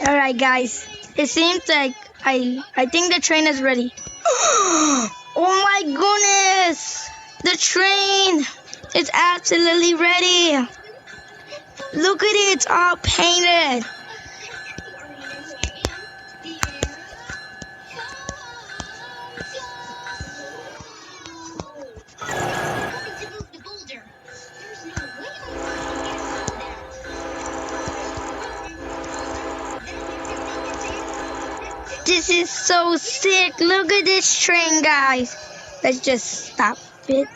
Alright guys, it seems like I think the train is ready. Oh my goodness! The train is absolutely ready. Look at it, it's all painted. This is so sick. Look at this train, guys. Let's just stop it.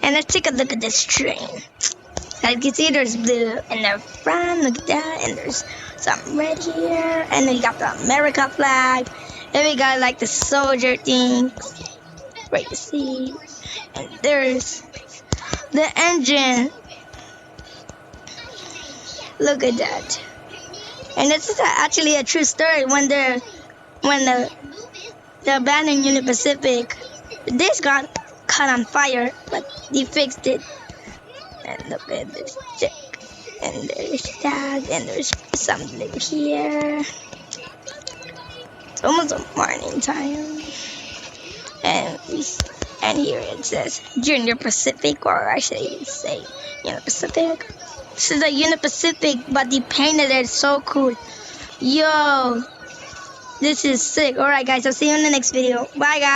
And let's take a look at this train. As you can see, there's blue in the front. Look at that. And there's some red here. And then you got the America flag. And we got like the soldier thing. Right to see. And there's the engine. Look at that. And this is actually a true story. When the abandoned Union Pacific, this got caught on fire, but they fixed it. And look at this chick. And there's that. And there's something here. It's almost morning time. And here it says Junior Pacific, or I should say Union Pacific. This is a Union Pacific, but they painted it so cool. Yo, this is sick. Alright guys, I'll see you in the next video. Bye guys.